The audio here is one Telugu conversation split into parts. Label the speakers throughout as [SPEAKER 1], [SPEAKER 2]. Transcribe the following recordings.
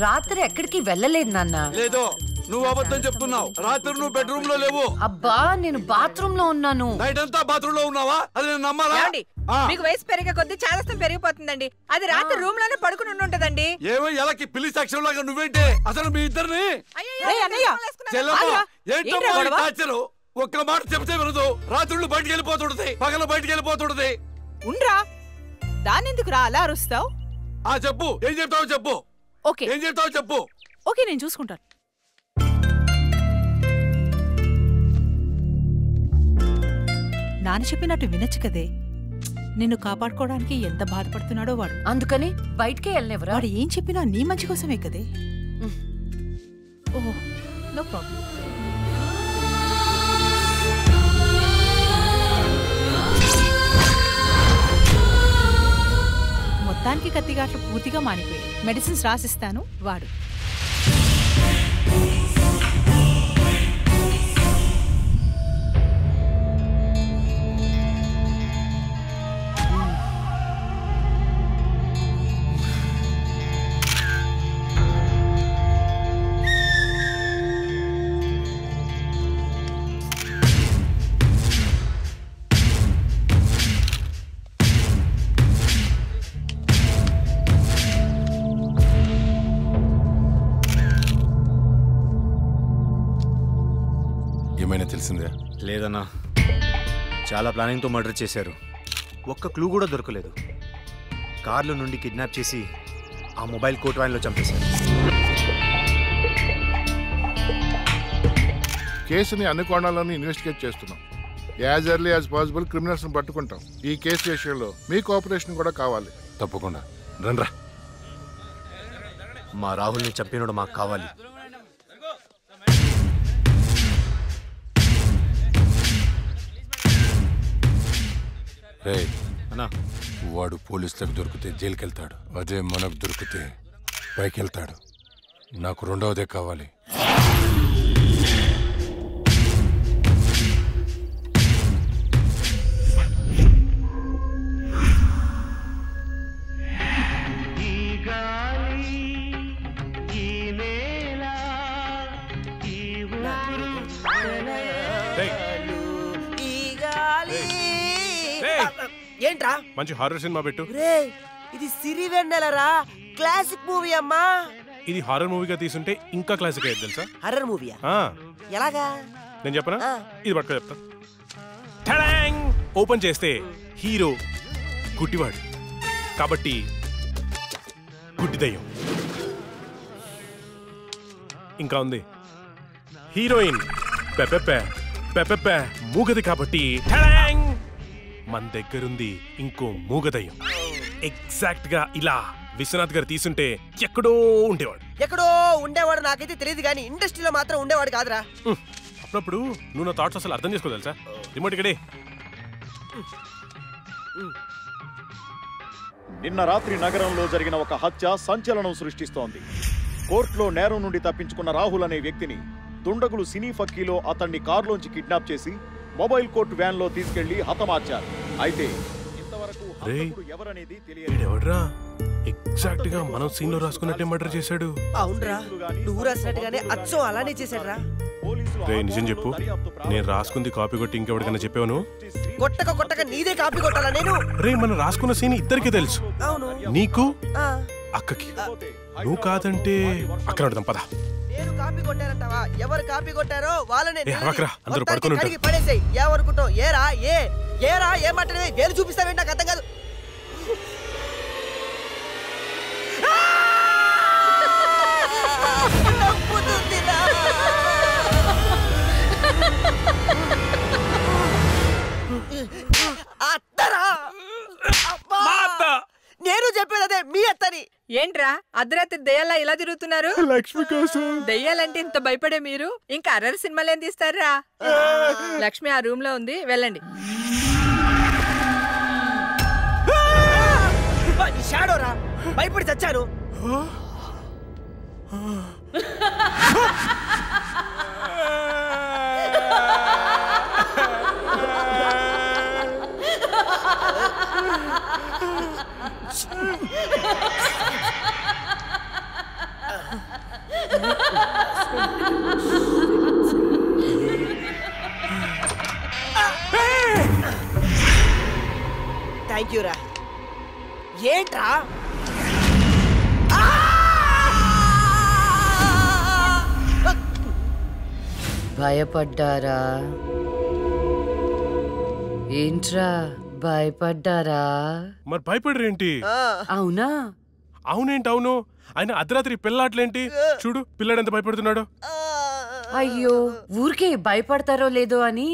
[SPEAKER 1] రాత్రి ఎక్కడికి వెళ్ళలేదు నాన్న.
[SPEAKER 2] లేదు, నువ్వు అబద్ధం చెప్తున్నావు. రాత్రి నువ్వు బెడ్రూమ్ లో లేవు.
[SPEAKER 1] అబ్బా, నేను బాత్రూమ్ లో ఉన్నాను.
[SPEAKER 2] నైట్ అంతా బాత్రూమ్ లో ఉన్నావా? అది నేను నమ్మాలా?
[SPEAKER 3] మీకు వయసు పెరిగే కొద్ది చాదస్తం పెరిగిపోతుందండి. అది రాత్రి రూమ్ లోనే పడుకుని ఉంటదండి.
[SPEAKER 2] ఏమో ఎలాకి పిల్లి సాక్ష్యం లాగా నువ్వేంటి? అసలు మీ ఇద్దరిని ఒక్క మాట చెప్తే వినదు. రాత్రుళ్ళు బయటికి వెళ్ళిపోతుంటది, పగల బయటికి వెళ్ళిపోతుంటది.
[SPEAKER 3] ఉండ్రా, దాని ఎందుకు రా అలా అరుస్తావు?
[SPEAKER 2] చెప్పు, ఏం చెప్తావో చెప్పు.
[SPEAKER 3] ఓకే,
[SPEAKER 2] ఏం చెప్తావో చెప్పు.
[SPEAKER 3] ఓకే, నేను చూసుకుంటాను. నాన్న చెప్పినట్టు వినొచ్చు కదే. నిన్ను కాపాడుకోవడానికి ఎంత బాధపడుతున్నాడో వాడు.
[SPEAKER 1] అందుకని బయటికే వెళ్ళనివ్వరా?
[SPEAKER 3] వాడు ఏం చెప్పినా నీ మంచి కోసమే కదే. ఓహో, నో ప్రాబ్లం. మొత్తానికి కత్తిగాట్లు పూర్తిగా మానిపోయాయి. మెడిసిన్స్ రాసిస్తాను, వాడు.
[SPEAKER 4] తెలిసిందే?
[SPEAKER 5] లేదన్నా, చాలా ప్లానింగ్తో మర్డర్ చేశారు. ఒక్క క్లూ కూడా దొరకలేదు. కార్లో నుండి కిడ్నాప్ చేసి ఆ మొబైల్ కోట్ వ్యాన్లో చంపేశారు.
[SPEAKER 4] కేసుని అన్ని కోణాలను ఇన్వెస్టిగేట్ చేస్తున్నాం. యాజ్ ఎర్లీ యాజ్ పాసిబుల్ క్రిమినల్స్ని పట్టుకుంటాం. ఈ కేసు విషయంలో మీ కోఆపరేషన్ కూడా కావాలి.
[SPEAKER 6] తప్పకుండా రండ్రా.
[SPEAKER 5] మా రాహుల్ని చంపినోడు మాకు కావాలి.
[SPEAKER 6] అన్నా, వాడు పోలీసులకు దొరికితే జైలుకి వెళ్తాడు. అదే మనకు దొరికితే పైకి వెళ్తాడు. నాకు రెండవదే కావాలి.
[SPEAKER 7] ఏంట్రా
[SPEAKER 8] మంచి హారర్ సినిమా పెట్టు.
[SPEAKER 7] ఇది సిరివెన్నెలరా, క్లాసిక్ మూవీ అమ్మా.
[SPEAKER 8] ఇది హారర్ మూవీగా తీసుంటే ఇంకా క్లాసిక్ అయ్యేది తెలుసా?
[SPEAKER 7] హారర్ మూవీయా? ఎలాగా?
[SPEAKER 8] నేను చెప్పనా? ఇది పట్టుకో చెప్తా. ఓపెన్ చేస్తే హీరో గుడ్డివాడు కాబట్టి గుడ్డి దయ్యం. ఇంకా ఉంది హీరోయిన్ మూగది కాబట్టి మన దగ్గరుంది ఇంకో మూగదయ్యం. ఎగ్జాక్ట్ గా ఇలా విశ్వనాథ్ గారు తీసుంటే ఎక్కడో ఉండేవాడు.
[SPEAKER 7] నాకైతే తెలియదు కానీ ఇండస్ట్రీలో మాత్రం ఉండేవాడు కాదురా.
[SPEAKER 8] అప్పుడప్పుడు నువ్వు నా థాట్స్ అసలు అర్థం చేసుకో తెలుసా? రిమోట్ ఇక్కడే.
[SPEAKER 9] నిన్న రాత్రి నగరంలో జరిగిన ఒక హత్య సంచలనం సృష్టిస్తోంది. కోర్టులో నేరం నుండి తప్పించుకున్న రాహుల్ అనే వ్యక్తిని దుండగులు సినీ ఫక్కీలో అతన్ని కారులోంచి కిడ్నాప్ చేసి మొబైల్ కోర్టు వ్యాన్ లో తీసుకెళ్లి హతమార్చారు. అయితే ఇంతవరకు ఎవరనేది తెలియదు.
[SPEAKER 8] ఎగ్జాక్ట్ గా మనం సీన్ లో రాసుకున్నట్టే మర్డర్ చేశాడు.
[SPEAKER 7] అవునరా, నువ్వు రాసినట్టుగానే అచ్చం అలానే చేశాడురా.
[SPEAKER 8] నిజం చెప్పు, నేను రాసుకుంది కాపీ కొట్టి ఇంకెవరికైనా చెప్పాను?
[SPEAKER 7] కొట్టక నీదే కాపీ కొట్టాలా నేను?
[SPEAKER 8] మనం రాసుకున్న సీన్ ఇద్దరికి తెలుసు.
[SPEAKER 7] అవును,
[SPEAKER 8] నీకు అక్కకి. నువ్వు కాదంటే అక్కడ పద.
[SPEAKER 7] నేను కాపీ కొట్టారంటావా? ఎవరు కాపీ కొట్టారో వాళ్ళనే
[SPEAKER 8] అందరూ పడుకొని
[SPEAKER 7] పడేసాయి. ఏమనుకుంటావు? ఏరా ఏమంటే వేలు చూపిస్తావేంటి? నాకు అర్థం కాదు. నేను చెప్పేదే మీ అత్తని.
[SPEAKER 3] ఏంట్రా అర్ధరాత్రి దయ్యాలా ఇలా తిరుగుతున్నారు?
[SPEAKER 8] లక్ష్మి కోసం.
[SPEAKER 3] దయ్యాలంటే ఇంత భయపడే మీరు ఇంకా అర్రర్ సినిమాలు ఏం తీస్తారా? లక్ష్మి ఆ రూమ్ లో ఉంది, వెళ్ళండి.
[SPEAKER 7] షాడోరా, భయపడి చచ్చాను. థ్యాంక్ యూ రా. ఏంట్రా
[SPEAKER 1] భయపడ్డారా? ఏంట్రా భయపడ్డారా?
[SPEAKER 8] మరి భయపడరేంటి?
[SPEAKER 1] అవునా?
[SPEAKER 8] అవునేంటి అవును? ఆయన అర్ధరాత్రి పిల్లాట్లేంటి? చూడు పిల్లాడు ఎంత భయపడుతున్నాడు.
[SPEAKER 1] అయ్యో ఊరికే భయపడతారో లేదో అని.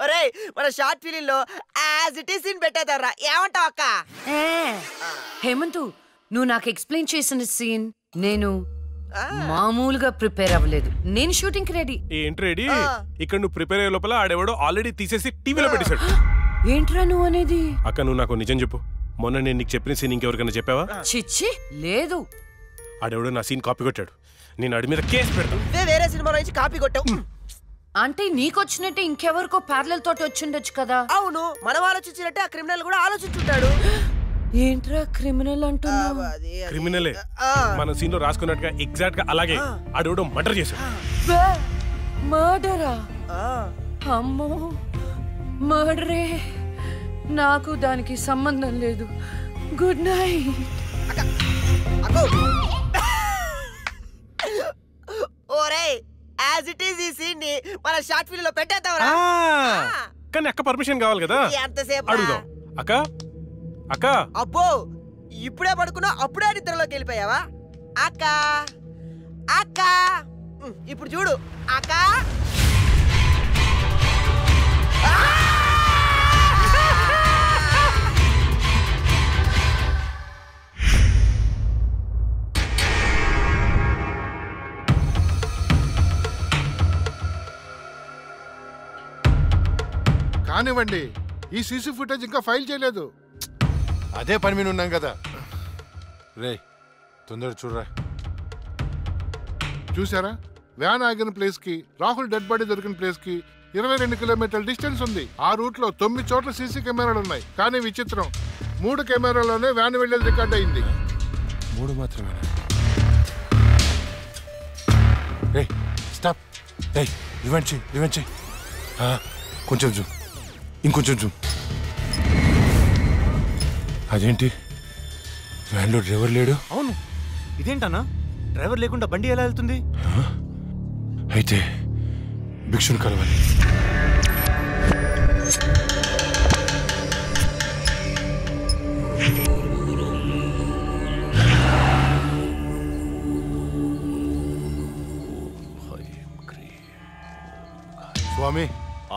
[SPEAKER 7] ఒరేయ్ మన షార్ట్ ఫిలిం లో యాజ్ ఇట్ ఈస్ సీన్ పెట్టేదారా, ఏమంటావు అక్క?
[SPEAKER 1] హేమంతు, నువ్వు నాకు ఎక్స్ప్లెయిన్ చేసిన సీన్ నేను మామూలుగా ప్రిపేర్ అవ్వలేదు. నేను షూటింగ్ కి రెడీ.
[SPEAKER 8] ఏంటి రెడీ? ఇక్కడ నువ్వు ప్రిపేర్ అయ్యే లోపల ఆడెవడో ఆల్రెడీ తీసేసి టీవీలో పెట్టేశాడు.
[SPEAKER 1] ఏంట్రా నువ్వు అనేది?
[SPEAKER 8] అక్క నువ్వు నాకు నిజం చెప్పు, మొన్న నేను నీకు చెప్పిన సీన్ ఇంకెవరికైనా చెప్పావా?
[SPEAKER 1] చిచ్చి లేదు.
[SPEAKER 8] ఆడెవడో నా సీన్ కాపీ కొట్టాడు. నేను ఆడి మీద కేసు పెడతాను.
[SPEAKER 7] వేరే సినిమా నుంచి కాపీ కొట్టావు
[SPEAKER 1] అంటే నీకొచ్చినట్టే ఇంకెవరికో ప్యారలల్ తోటి వచ్చిండొచ్చు కదా.
[SPEAKER 7] అవును, మనం ఆలోచించినట్టే ఆ క్రిమినల్ కూడా ఆలోచించుంటాడు.
[SPEAKER 1] ఏంట్రా క్రిమినల్ అంటున్నావు?
[SPEAKER 8] క్రిమినలే మన సీన్ లో రాసుకున్నట్టుగా ఎగ్జాక్ట్ గా అలాగే ఆడెవడో మర్డర్ చేశాడు.
[SPEAKER 1] మర్డరా? అమ్మో మర్డరే. నాకు దానికి సంబంధం లేదు. Good night.
[SPEAKER 7] ఓరేయ్ యాజ్ ఇట్ ఈస్ ఈ సీన్ ని మన షార్ట్ ఫిల్మ్ లో పెట్టేద్దాంరా.
[SPEAKER 8] కానీ అక్క పర్మిషన్ కావాలి కదా.
[SPEAKER 7] ఎంతసేపు
[SPEAKER 8] అడుగుదాం. అక్క అక్క.
[SPEAKER 7] అబ్బో ఇప్పుడే పడుకున్నా అప్పుడే నిద్రలోకి వెళ్ళిపోయావా? అక్క అక్క ఇప్పుడు చూడు అక్క.
[SPEAKER 4] కానివ్వండి, ఈ సీసీ ఫుటేజ్ ఇంకా ఫైల్ చేయలేదు.
[SPEAKER 6] అదే పని మీద ఉన్నాం కదా. రే తొందర చూడరా.
[SPEAKER 4] చూసారా, వ్యాన్ ఆగిన ప్లేస్ కి రాహుల్ డెడ్ బాడీ దొరికిన ప్లేస్ కి 22 కిలోమీటర్ల డిస్టెన్స్ ఉంది. ఆ రూట్ లో 9 చోట్ల సీసీ కెమెరాలు ఉన్నాయి. కానీ విచిత్రం, 3 కెమెరాలోనే వ్యాన్ వెళ్ళేది రికార్డ్ అయింది.
[SPEAKER 6] 3 మాత్రమే. రే స్టాప్. రే రివెంజ్ చెయ్. కొంచెం జూమ్, ఇంకొంచెం జూమ్. అదేంటి వ్యాన్లో డ్రైవర్ లేడు?
[SPEAKER 5] అవును, ఇదేంటన్నా డ్రైవర్ లేకుండా బండి ఎలా వెళ్తుంది?
[SPEAKER 6] అయితే భిక్షుని కలవాలి. స్వామి,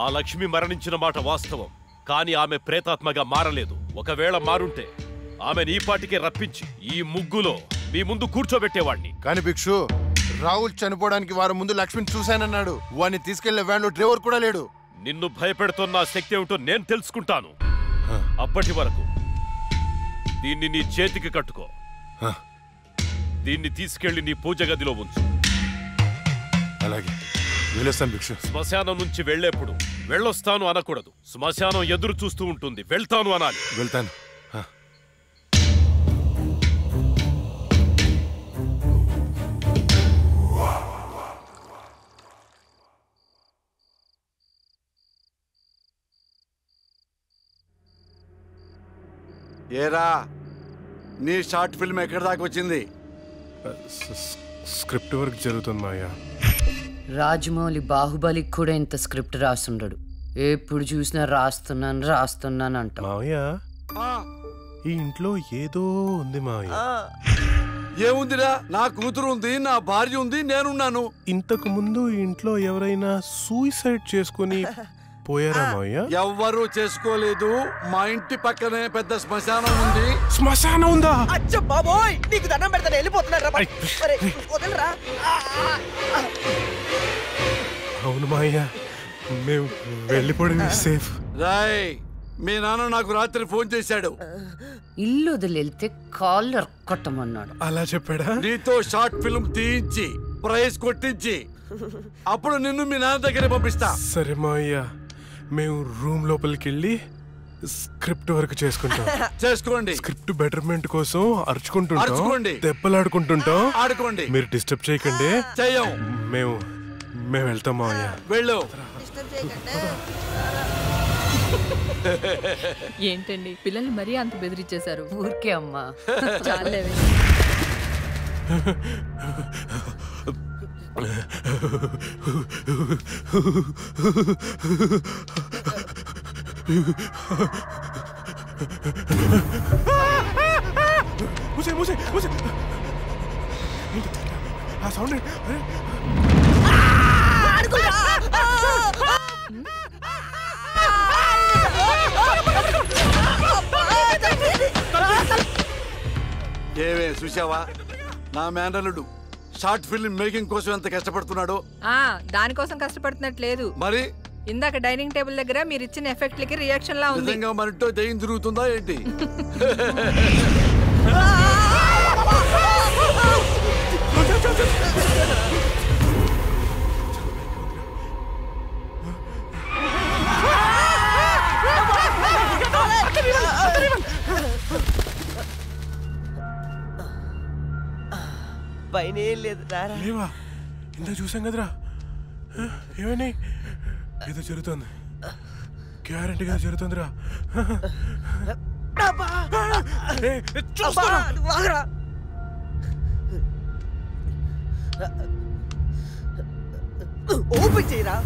[SPEAKER 10] ఆ లక్ష్మి మరణించిన మాట వాస్తవం, కానీ ఆమె ప్రేతాత్మగా మారలేదు. ఒకవేళ మారుంటే ఆమె నీ పాటికే రప్పించి ఈ ముగ్గులో మీ ముందు కూర్చోబెట్టేవాణ్ణి.
[SPEAKER 6] కానీ భిక్షు, రాహుల్ చనిపోవడానికి వారం ముందు లక్ష్మిని చూశానన్నాడు. వాడిని తీసుకెళ్లే వ్యాన్లో డ్రైవర్ కూడా లేడు.
[SPEAKER 10] నిన్ను భయపెడుతున్న శక్తి ఏమిటో నేను తెలుసుకుంటాను. అప్పటి వరకు దీన్ని నీ చేతికి కట్టుకో. దీన్ని తీసుకెళ్లి నీ పూజ గదిలో ఉంచు.
[SPEAKER 6] అలాగే వెళ్ళొస్తాను భిక్షు.
[SPEAKER 10] శ్మశానం నుంచి వెళ్లేప్పుడు వెళ్ళొస్తాను అనకూడదు. శ్మశానం ఎదురు చూస్తూ ఉంటుంది, వెళ్తాను అనాలి.
[SPEAKER 6] వెళ్తాను.
[SPEAKER 2] ఏరా నీ షార్ట్ ఫిల్మ్ ఎక్కడి దాకా వచ్చింది?
[SPEAKER 8] స్క్రిప్ట్ వర్క్ జరుగుతుంది మాయా.
[SPEAKER 1] రాజమౌళి బాహుబలికి కూడా ఇంత స్క్రిప్ట్ రాస్తుండడు. ఎప్పుడు చూసినా రాస్తున్నాను అంట.
[SPEAKER 8] మావయ్య, ఈ ఇంట్లో ఏదో ఉంది మావయ్య.
[SPEAKER 2] ఏముందిరా, నా కూతురు ఉంది, నా భార్య ఉంది, నేనున్నాను.
[SPEAKER 8] ఇంతకు ముందు ఈ ఇంట్లో ఎవరైనా సూసైడ్ చేసుకుని పోయారా మావయ్య?
[SPEAKER 2] ఎవ్వరూ చేసుకోలేదు. మా ఇంటి పక్కనే పెద్ద శ్మశానం ఉంది.
[SPEAKER 8] శ్మశానం ఉందా?
[SPEAKER 7] అచ్చ బాబోయ్, నీకు దండం పెడతాను, వెళ్ళిపోతున్నాడు. వదలరా.
[SPEAKER 8] అవును మావయ్య, మేము వెళ్ళిపోవడం సేఫ్.
[SPEAKER 2] రాయ్, మీ నాన్న నాకు రాత్రి ఫోన్ చేశాడు.
[SPEAKER 1] ఇల్లు వదిలేళ్తే కాళ్ళు అరకొట్టమన్నాడు.
[SPEAKER 8] అలా చెప్పాడా?
[SPEAKER 2] నీతో షార్ట్ ఫిల్మ్ తీయించి ప్రైజ్ కొట్టించి అప్పుడు నిన్ను మీ నాన్న దగ్గర పంపిస్తా.
[SPEAKER 8] సరే మావయ్య, మేము రూమ్ లోపలికి వెళ్ళి స్క్రిప్ట్ వర్క్ చేసుకుంటాం.
[SPEAKER 2] చేసుకోండి.
[SPEAKER 8] స్క్రిప్ట్ బెటర్మెంట్ కోసం అరుచుకుంటుంటాం,
[SPEAKER 2] అరుచుకోండి,
[SPEAKER 8] దెబ్బలాడుకుంటుంటాం.
[SPEAKER 2] ఆడుకోండి.
[SPEAKER 8] మీరు డిస్టర్బ్ చేయకండి.
[SPEAKER 2] చెయ్యం.
[SPEAKER 8] మేము వెళ్తాం మావయ్య.
[SPEAKER 2] వెళ్ళు.
[SPEAKER 3] ఏంటండి పిల్లల్ని మరీ అంత బెదిరించేశారు?
[SPEAKER 1] ఊరికే అమ్మా.
[SPEAKER 3] చాలేవే.
[SPEAKER 8] ఆ సౌండ్
[SPEAKER 2] ఏవే చూసావా నా మేనల్లుడు షార్ట్ ఫిల్మ్ మేకింగ్ కోసం ఎంత కష్టపడుతున్నాడో.
[SPEAKER 3] దానికోసం కష్టపడుతున్నట్లేదు
[SPEAKER 2] మరి
[SPEAKER 3] ఇందాక డైనింగ్ టేబుల్ దగ్గర మీరు ఇచ్చిన ఎఫెక్ట్లకి రియాక్షన్ లా ఉంది.
[SPEAKER 2] నిజంగా మరింటో దయ్యం తిరుగుతుందా ఏంటి?
[SPEAKER 7] పైన ఏం లేదు
[SPEAKER 8] లేవా? ఇంత చూసాం కదరా. ఏమని ఏదో జరుగుతుంది, గ్యారంటీగా జరుగుతుందిరా.
[SPEAKER 7] ఓపెన్ చేయరా.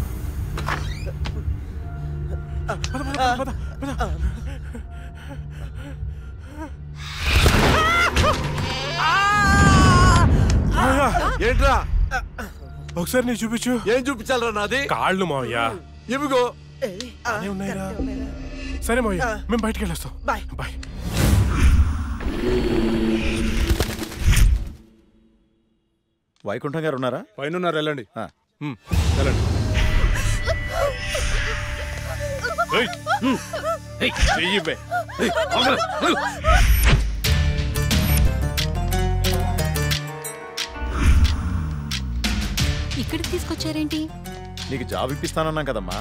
[SPEAKER 2] ఏంట్రా?
[SPEAKER 8] ఒకసారి నీ చూపించు.
[SPEAKER 2] ఏం చూపించాలరా? నాది
[SPEAKER 8] కాళ్ళు మావయ్యా.
[SPEAKER 2] ఇవిగో
[SPEAKER 8] ఉన్నాయిరా. సరే మావయ్య, మేము బయటికి వెళ్ళొస్తాం.
[SPEAKER 7] Bye
[SPEAKER 8] bye.
[SPEAKER 9] వైకుంఠం గారు ఉన్నారా?
[SPEAKER 5] పైన ఉన్నారు, వెళ్ళండి.
[SPEAKER 8] వెళ్ళండి.
[SPEAKER 11] ఇక్కడికి తీసుకొచ్చారేంటి?
[SPEAKER 9] నీకు జాబ్ ఇప్పిస్తానన్నాం కదమ్మా,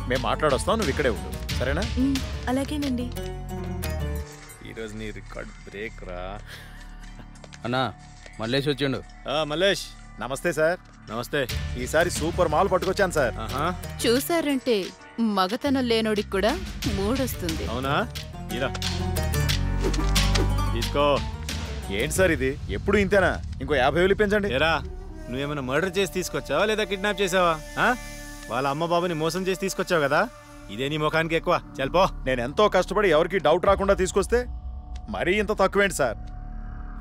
[SPEAKER 9] మేము మాట్లాడొస్తాం, నువ్వు ఇక్కడే ఉండు, సరేనా?
[SPEAKER 11] అలాగేనండి.
[SPEAKER 5] ఈరోజు నీ రికార్డ్ బ్రేక్ రా.
[SPEAKER 12] అన్నా మల్లేష్ వచ్చిండు.
[SPEAKER 9] మల్లేష్ నమస్తే సార్.
[SPEAKER 5] నమస్తే.
[SPEAKER 9] ఈసారి సూపర్ మాల్ పట్టుకొచ్చాను సార్.
[SPEAKER 11] చూసారంటే మగతనం లేనోడికి కూడా మూడొస్తుంది.
[SPEAKER 5] అవునా? ఇలా తీసుకో.
[SPEAKER 9] ఏంటి సార్ ఇది, ఎప్పుడు ఇంతేనా? ఇంకో 50,000 పెంచండి.
[SPEAKER 5] ఏరా, నువ్వేమైనా మర్డర్ చేసి తీసుకొచ్చావా లేదా కిడ్నాప్ చేసావా? వాళ్ళ అమ్మ బాబుని మోసం చేసి తీసుకొచ్చావు కదా, ఇదే నీ ముఖానికి ఎక్కువ. చల్పో.
[SPEAKER 9] నేను ఎంతో కష్టపడి ఎవరికి డౌట్ రాకుండా తీసుకొస్తే మరీ ఇంత తక్కువేంటి సార్?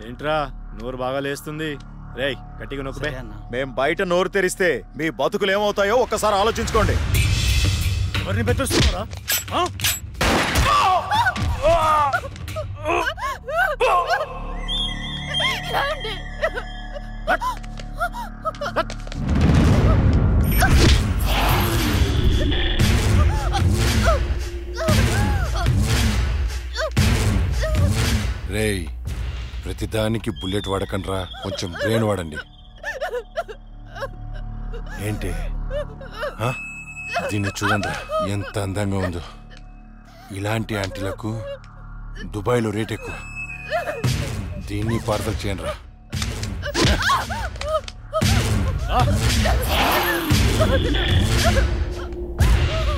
[SPEAKER 5] ఏంట్రా నోరు బాగా లేస్తుంది? రేయ్ గట్టిగా నొక్కుపే.
[SPEAKER 9] మేం బయట నోరు తెరిస్తే మీ బతుకులు ఏమవుతాయో ఒక్కసారి ఆలోచించుకోండి.
[SPEAKER 5] ఎవరిని బెదిరిస్తున్నారా?
[SPEAKER 6] రేయ్, ప్రతిదానికి బుల్లెట్ వాడకండ్రా, కొంచెం బ్రెయిన్ వాడండి. ఏంటి దీన్ని చూడండి, ఎంత అందంగా ఉందో. ఇలాంటి ఆంటీలకు దుబాయ్లో రేట్ ఎక్కువ. దీన్ని పార్సల్ చేయండి రా.